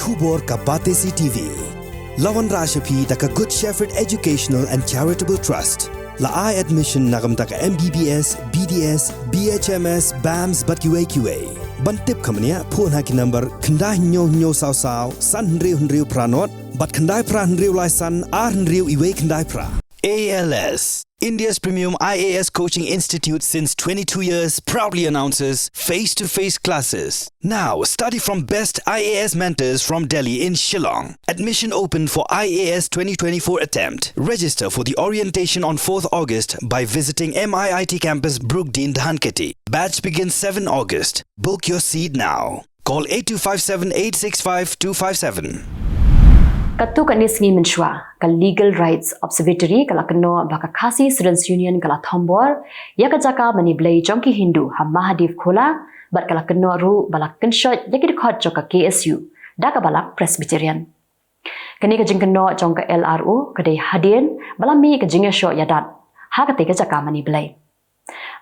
Khubor ka Pyrthei TV. Lawan Rashapi taka Good Shepherd Educational and Charitable Trust. La I admission nagam taka MBBS, BDS, BHMS, BAMS bat QA. Bantip kamania phone haki number khandai nyo sao san hnriu pranot bat khandai pra hnriu lai san ar hnriu iwe khandai pra. ALS, India's premium IAS coaching institute since 22 years, proudly announces face-to-face classes. Now, study from best IAS mentors from Delhi in Kylleng. Admission open for IAS 2024 attempt. Register for the orientation on 4th August by visiting MIIT campus Brookdean, Dhanketi. Batch begins 7 August. Book your seat now. Call 8257-865-257. Katu kanisngi menshua ka Legal Rights Observatory kala keno baka Khasi Students Union kala Khubor ya ka jaka mani blai jongki Hindu ha Mahadif khola bat kala keno ru balak kenshot ya ki khot joka KSU da ka balak Presbyterian kani ka jingkeno jongka LRU kadai hadien balami ka jingya sho yadat ha ka te ka jaka mani blai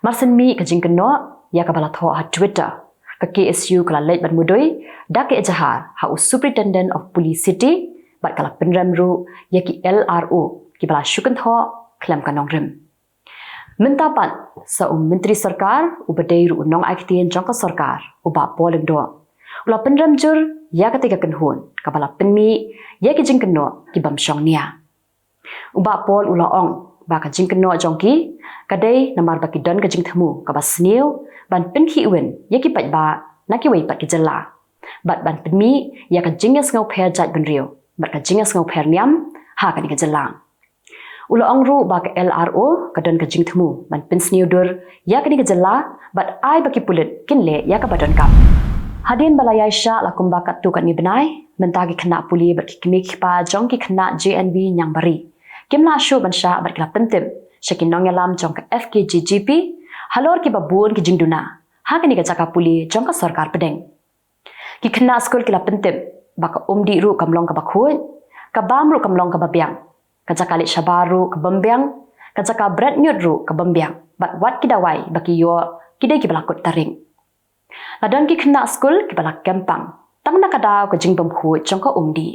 marsen mi ka jingkeno ya ka balatho ha Twitter ka KSU kala late ban mudoi da ka ejahar ha Superintendent of Police City bat kala penramru yaki LRO ki bala syukan tho klam kanong rim mentapan sa menteri sarkar ubadai ru nong aktien jangka sarkar uba poleng do ula penramjur ya ketika kenhun kabala penmi yaki jingkeno ki bamsyong nia uba pol ula ong ba ka jingkeno jongki kadai namar baki don ka jingthmu ka basniu ban penki wen yaki pat ba naki wei pat ki Jylla bat ban penmi ya ka jingas ngau pher jat benriu bat ka jingas ngau perniam ha ka ni ka Jylla ulo angru ba ka LRO ka don ka jingthmu ban pensniudur ya ka ni ka Jylla bat ai baki pulit kinle ya ka badon kap hadin balaya sha la kumba ka tu ka ni benai mentagi kena puli bat ki kimik pa jong ki kena JNB nyang bari kimla shu ban sha bat kala pentim shakin nong yalam jong ka FKGGP halor ki babun ki jingduna ha ka ni ka jaka puli jong ka sarkar pedeng ki kena skul ki la pentim baka umdi ru kamlong ka bakhut ka bam ru kamlong ka babyang ka jakalit shabaru ka bambyang ka jaka brat nyut ru ka bambyang bat wat kidawai baki yo kidai ki balakut taring ladang ki khna skul ki balak kempang tangna ka daw ka jingbam khut jong ka umdi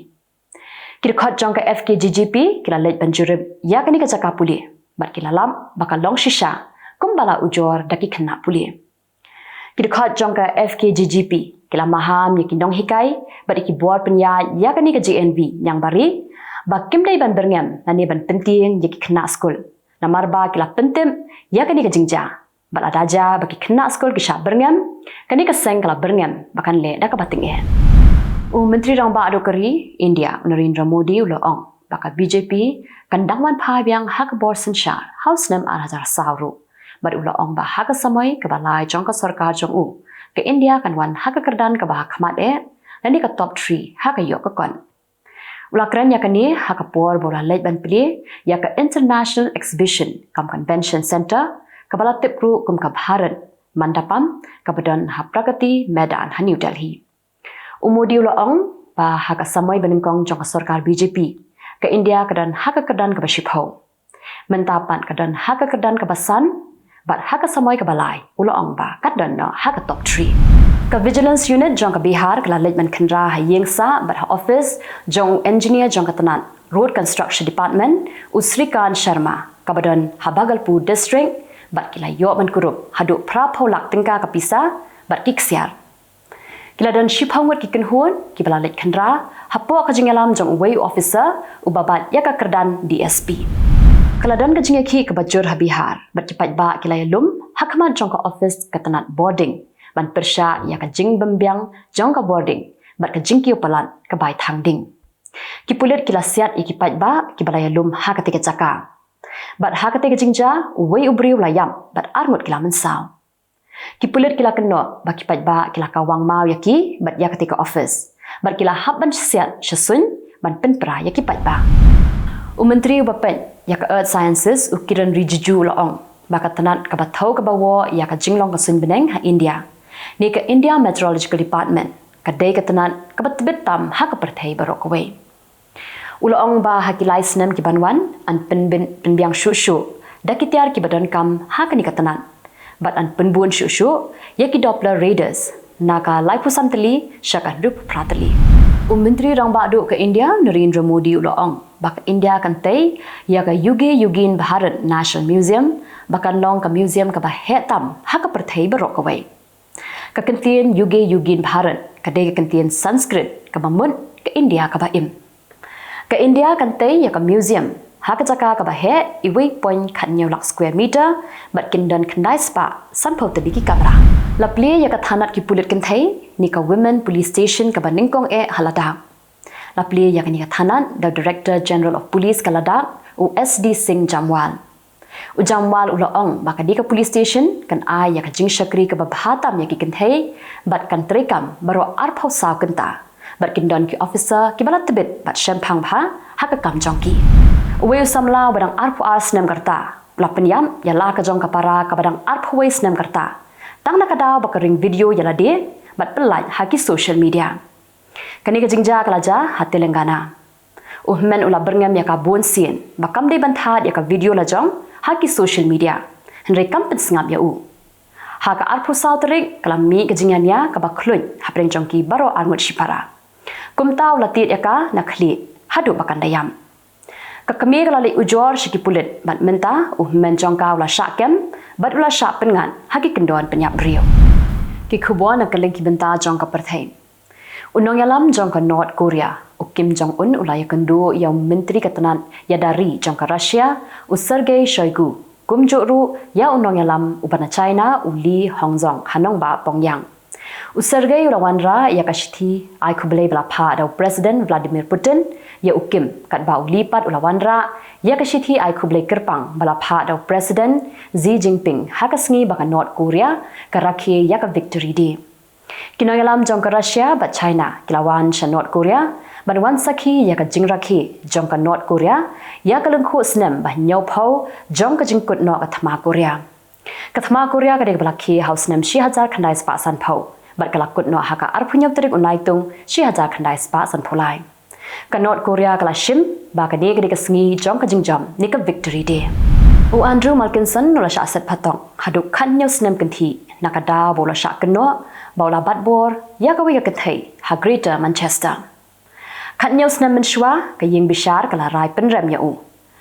ki khot jong ka FKGGP ki la leit banjurib ya kani ka jaka puli bat ki lalam baka long shisha kumbala ujor daki khna puli ki khot jong ka FKGGP kila maham yaki dong hikai bat iki buat penya ya kani ka JNB nyang bari ba kimdai ban berngam nani ban penting yaki kena skul namar ba kila pentim ya kani ka jingja bat adaja baki kena skul ki sha berngam kani ka seng kala berngam bakan le da ka bating e menteri rang ba adokari India Narendra Modi ulo ong baka BJP kandangwan phabyang Khubor sanshar house nam 1000 sauru bat ulo ong ba haka samai ka balai jong ka sarkar jong u ke India kan wan haka kerdan ka bah khmat e nani ka top 3 haka yok ka kon ulakran ya kani haka por bola late ban pli ya ka international exhibition kam convention center ka bala tip gru kum ka bharat mandapam ka badan ha prakati medan ha New Delhi umodi ula ong ba haka samai baningkong jong ka sarkar BJP ka India kadan haka kerdan ka bashipho mentapan kadan haka kerdan ka basan bat haka samai ka balai ulo ong ba kat don no haka top 3 ka vigilance unit jong ka Bihar kala lejman khandra ha yengsa bat ha office jong engineer jong ka tanan road construction department Usrikan Sharma ka badon ha Bhagalpur district bat kila yo ban kurup hadu pra pholak tingka ka pisa bat kiksiar kila don shiphangot ki kenhun ki bala lej khandra ha po ka jingalam jong way officer ubabat ya ka kerdan DSP kaladan ka jingaki ka bajur ha Bihar bat cepat ba kilaya lum hakman jong ka office ka tanat boarding ban persha ya ka jing bambyang jong ka boarding bat ka jingki upalan ka bai thangding ki pulet kila siat ikipat ba ki balaya lum ha ka tika jaka bat ha ka tika jingja wei ubriu layam bat arngut kila mensaw ki pulet kila keno ba kipat ba kila ka wang mau yaki bat ya ka tika office bat kila habban siat shasun ban penpra yaki pat ba Menteri Ubapen ya ka Earth Sciences ukiran rijiju laong baka tanat ka bathau ka bawo ya ka jinglong ka sun beneng ha India ni ka India Meteorological Department ka dei ka tanat ka batbit tam ha ka Pyrthei barok we uloong ba ha ki license ki banwan an penbiang shu dakitiar ki badan kam ha ka ni ka tanat bat an penbun shu ya ki Doppler radars naga laipusam tali syaka dup pratali Menteri Rang Badu ke India Narendra Modi uloong bak India kan tei ya ke Yugin Bharat National Museum bakan long ke museum ke bahetam ha ke Pyrthei berok kawai. Ke kentian Yugin Bharat ke de kentian Sanskrit ke bamun ke India ke baim. Ke India kan tei ya ke museum ha ke jaka ke bahe iwi point khat nyolak square meter bat kindan kendai spa sampau tebiki kamera. Lapli ya ke thanat ki pulit kenthei ni ka women police station ka baningkong haladak. Lapli ya ke ni ka thanat the director general of police ka ladak USD Singh Jamwal. Jamwal uloong baka di ka police station kan ya ka jing shakri ka babhatam ya ki kenthei bat kan trekam baro arphau saw kenta. Bat kindon ki officer ki balat tebit bat shempang bha ha ka kam jongki. Uwe samla badang arphu snem karta. Lapen yam ya la ka jong ka para ka badang arphu we snem karta. Tang nakadaw bakaring video yala de bat pelaj haki social media. Kani ka jingja kalaja ha Telangana. Men ula berngam ya ka bon sien bakam de banthat ya ka video la jong haki social media. Henry kampen sngap ya u. Ha ka arphu sautrik kalami ka jinganya ka baklun ha preng jongki baro arngut shipara. Kumtaw latit ya ka nakhli hadu bakandayam. Kakami kalali ujor shiki pulit bat menta men jongka ula syakem bat ula syak pengan haki kendon penyap brio. Ki Khubor na Kylleng ki benta jongka Pyrthei. Unong yalam jongka North Korea Kim Jong Un ula ya kendo ya menteri ketenan ya dari jongka Russia Sergei Shoigu kumjuru ya unong yalam ubana China uli Hongzong hanong ba pongyang. Sergei ula wanra ya kashiti ai kublei bla pa da President Vladimir Putin ya ukim kat ba ulipat ula wanra ya kashiti ai kublei kerpang bala pa da President Xi Jinping hakasngi baka North Korea karakhi ya ka victory day. Kinoyalam jongka Russia ba China kilawan sha North Korea banwan sakhi ya ka jingrakhi jongka North Korea ya ka lengkhu snem ba nyopau jongka jingkut no ka thama Korea. Ka thama Korea ka de balakhi house nem 6000 khandai spa san phau bat kalakut no haka arphunyam tarik Naitung 6000 khandai spa san phulai. Ka North Korea kala shim ba ka de ka sngi jong ka jingjam ni ka victory day. Andrew Malkinson no la sha set patong haduk khan nyaw snem kanthi nakada bola sha kno bola batbor ya ka wi ka thai ha Greater Manchester. Khan nyaw snem menshwa ka ying bishar kala rai penrem ya u.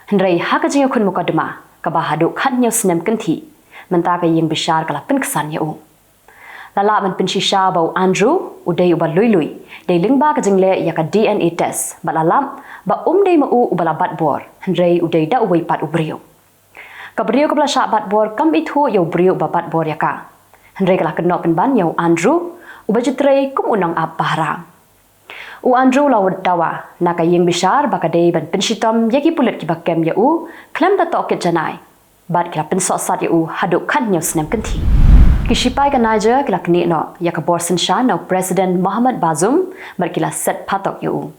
Hendrai ha ka jing khun mukadma ka ba haduk khan nyaw snem kanthi menta ka ying bishar kala penksan ya u. Lala man pinshisha bau Andrew udai uba lui dei lingba ka jingle ya ka DNA test balalam ba dei mau ubala batbor hendrei udai da uwei pat ubrio ka brio ka bla sha batbor kam ithu yo brio ba batbor ya ka hendrei kala kenok penban yo Andrew uba jitrei kum unang ap bahra Andrew lawat dawa na ka ying bishar ba ka dei ban pinshitom yaki pulet ki bakem ya u klem da tok janai bat kila pinsot sat ya u haduk khan nyaw snem kanthi Kishipai ka Niger kila kini no ya ka borsen sha no President Mohamed Bazoum bar kila set patok yu.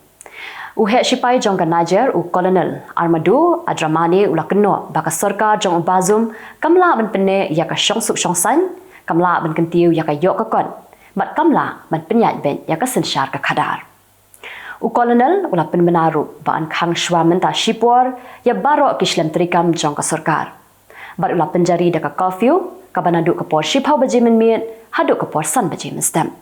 Uhe shipai jong ka Niger Colonel Armadu Adramani ula keno baka sarkar jong Bazoum kamla ban penne ya ka shong suk shong san kamla ban kentiu ya ka yok ka kon bat kamla ban penyat ben ya ka senshar ka khadar. Colonel ula pen menaru ba an khang shwa menta shipor ya baro kishlem trikam jong ka sarkar. Bar ula penjari da ka curfew kabanadu kapor shipau bajimen miet haduk kapor san bajimen stem.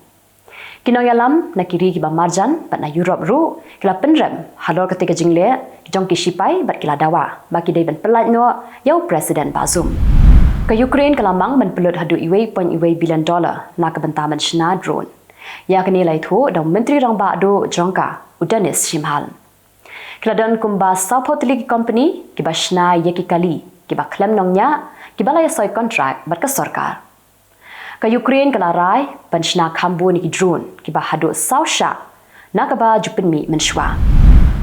Kinoyalam na kiri kiba marjan bat na Europe ru kila penrem halor ketika jingle jong ki shipai bat kila dawa baki dei ban pelat no yau President Bazoum. Ka Ukraine kalamang ban pelut hadu $1.1 billion na kabentaman shna drone. Ya kini lai thu da menteri rang ba do jongka udanis shimhal. Kila don kumba South Company kiba shna yeki kali kiba klem nongnya kibalaya soy contract bat ka sarkar. Ka Ukraine kala rai panchna khambu ni ki drone kiba hadu sausha nakaba jupenmi menshwa.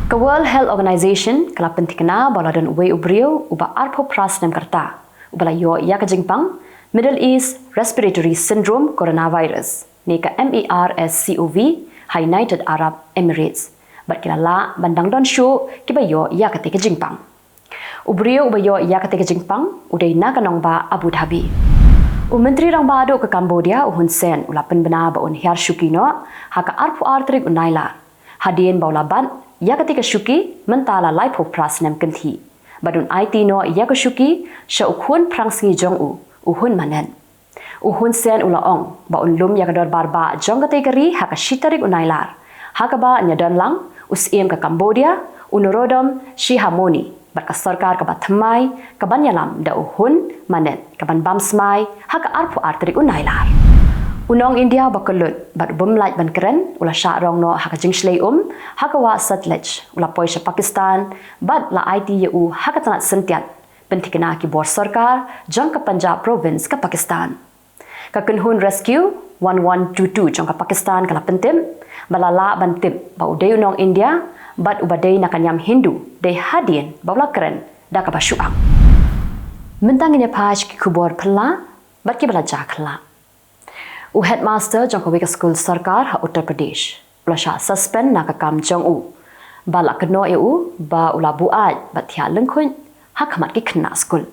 Ka World Health Organization kala pentikna baladon uwe ubrio uba arpo prasnem karta ubala yo ya ka jingpang Middle East Respiratory Syndrome Coronavirus ni ka MERSCOV United Arab Emirates bat kilala bandang don shu kiba yo ya ka te jingpang. Ubrio ubayo ya ketika jingpang udai na kanong ba Abu Dhabi. Menteri rang ba do ke Cambodia Hun Sen ulapen bena ba un hiar shuki no haka arpu artrik unaila. Hadien ba ulaban ya ketika shuki mentala laipo prasnem kenthi. Badun IT no ya ke shuki sha ukhun prangsingi jong uhun manen. Hun Sen ulaong ba un lum ya kedor barba jong ketika ri haka shitarik unailar. hakaba nya danlang usiem ke Cambodia unorodom shi harmoni bat ka sarkar ka batmai ka banyalam da uhun manet ka ban bamsmai haka arpu artrik unailar unong India bakulut bat bumlait ban keren ula sha rong no haka jingslei haka wa satlech ula poisha Pakistan bat la ITU haka tanat sentiat pentikna ki bor sarkar jang ka Punjab province ka Pakistan ka kunhun rescue 1122 jang ka Pakistan kala pentim balala bantim ba udai unong India bat ubadai nakanyam Hindu dei hadien bawla keren da ka basyuang mentangine page ki Khubor phla bat ki bala jakla u headmaster jang ka weka school sarkar ha Uttar Pradesh ula sha suspend na ka kam jong u bala kno eu ba ula buat bat thia lengkhun ha khamat ki khna school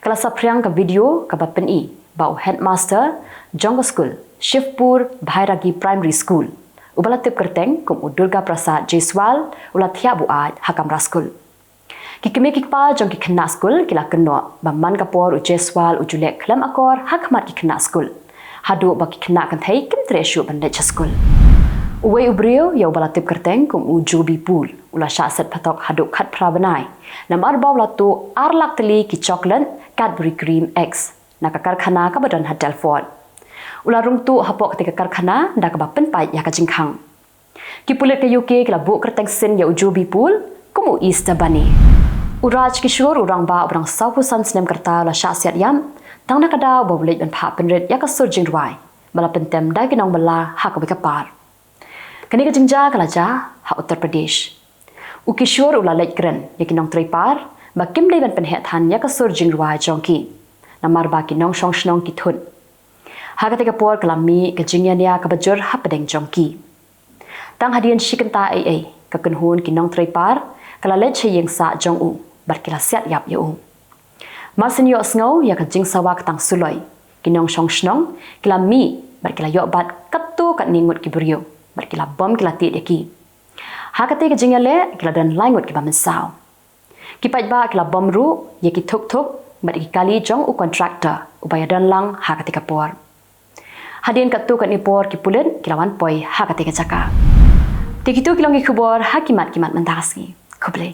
kala sapriang ka video ka bapen i ba u headmaster jong ka school Shivpur Bhairagi Primary School ubala tip kerteng kum Durga Prasad Jaiswal ula thia buat ha kamra school ki kime ki pa jong ki khna school kila kno ba man ka por u Jaiswal u julek khlam akor ha khamat ki khna school hadu ba ki khna kan thai kim tre shu ban cha school uwe ubrio ya ubala tip kerteng kum u Jobi Pool ula sha set phatok hadu khat prabanai namar bawla tu arlak teli ki chocolate Cadbury Cream X na ka karkhana ka badan ha telefon ula rung tu hapok ketika karkhana da ka bapen pai ya ka jingkhang ki pulet ke UK kila bu kerteng sen ya u Jobi Pool kum u Easter Bunny uraj kishor urang ba urang sawu san snem karta la sha siat yam tang na kada ba bulet ban pha penret ya ka surjing ruai bala pentem dai kinong bala ha ka par kani ka jingja kala ja ha Uttar Pradesh u kishor ula lek kren ya kinong tripar ba kim dai ban pen he than ya ka surjing ruai jongki namar ba kinong shong shnong ki thun ha ka te ka por kala mi ka jingya nia ka bajur ha pedeng jongki tang hadian shikanta ai ka kunhun kinong tripar kala let che yeng sa jong u bar kila siat yap ye u masin yo sngo ya ka jing sawak tang suloi kinong shong shnong kila mi bar kila yo bat kattu kat ningut ki buryo bar kila bom kila ti de ki ha ka te ka jing le kila dan langut ki ba men saw ki pat ba kila bom ru ye ki thuk thuk bar ki kali jong u contractor u ba ya dan lang ha ka te ka por hadin kattu kat ni por ki pulen kila wan poi ha ka te ka jaka tikitu kilong ki Khubor hakimat kimat mentasgi kuble